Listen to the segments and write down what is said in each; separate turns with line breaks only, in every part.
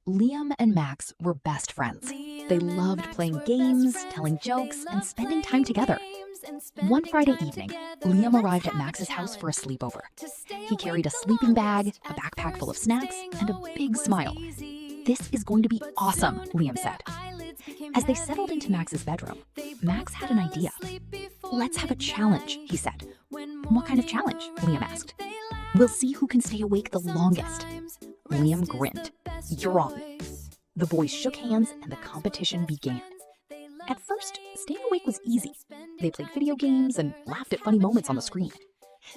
Liam and Max were best friends. They loved playing games, telling jokes, and spending time together. One Friday evening, Liam arrived at Max's house for a sleepover. He carried a sleeping bag, a backpack full of snacks, and a big smile. "This is going to be awesome," Liam said. As they settled into Max's bedroom, Max had an idea. "Let's have a challenge," he said. "What kind of challenge?" Liam asked. "We'll see who can stay awake the longest." Liam grinned. "You're on." The boys shook hands and the competition began. At first, staying awake was easy. They played video games and laughed at funny moments on the screen.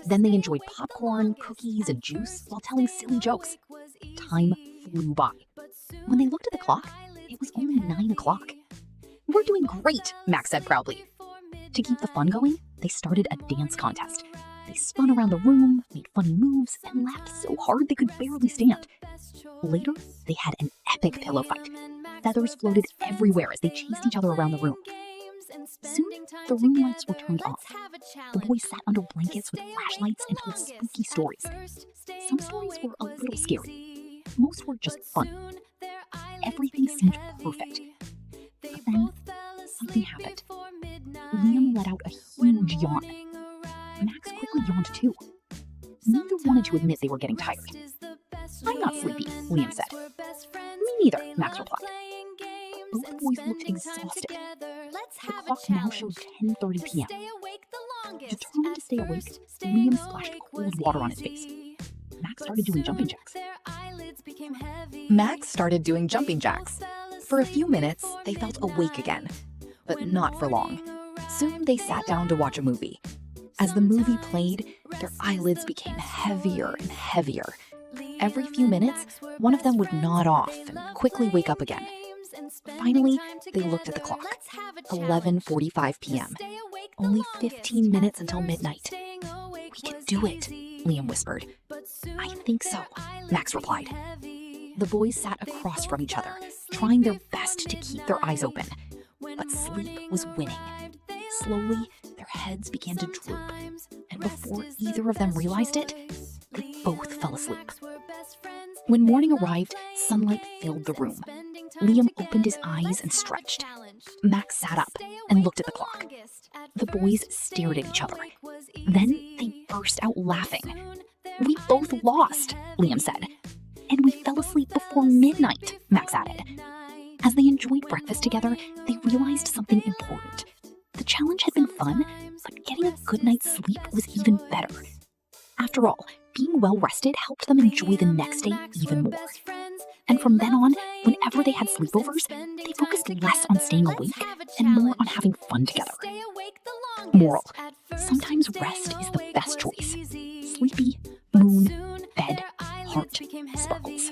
Then they enjoyed popcorn, cookies, and juice while telling silly jokes. Time flew by. When they looked at the clock, it was only 9 o'clock. "We're doing great," Max said proudly. To keep the fun going, they started a dance contest. They spun around the room, made funny moves, and laughed so hard they could barely stand. Later, they had an epic pillow fight. Feathers floated everywhere as they chased each other around the room. Soon, the room lights were turned off. The boys sat under blankets with flashlights and told spooky stories. Some stories were a little scary. Most were just fun. Everything seemed perfect. But then, something happened. Liam let out a huge yawn. Max quickly yawned too. Neither wanted to admit they were getting tired. "I'm not sleepy," Liam said. "Me neither," Max replied. Both boys looked exhausted. The clock now showed 10:30 p.m. Determined to stay awake, Liam splashed cold water on his face. Max started doing jumping jacks. For a few minutes, they felt awake again, but not for long. Soon they sat down to watch a movie. As the movie played, their eyelids became heavier and heavier. Every few minutes, one of them would nod off and quickly wake up again. Finally, they looked at the clock. 11:45 p.m. Only 15 minutes until midnight. "We can do it," Liam whispered. "I think so," Max replied. The boys sat across from each other, trying their best to keep their eyes open. But sleep was winning. Slowly, their heads began to droop, and before either of them realized it, they both fell asleep. When morning arrived, sunlight filled the room. Liam opened his eyes and stretched. Max sat up and looked at the clock. The boys stared at each other. Then they burst out laughing. "We both lost," Liam said. "And we fell asleep before midnight," Max added. As they enjoyed breakfast together, they realized something important. The challenge had been fun, but getting a good night's sleep was even better. After all, being well rested helped them enjoy the next day even more. And from then on, whenever they had sleepovers, they focused less on staying awake and more on having fun together. Moral: sometimes rest is the best choice. Sleepy, moon, bed, heart, sparkles.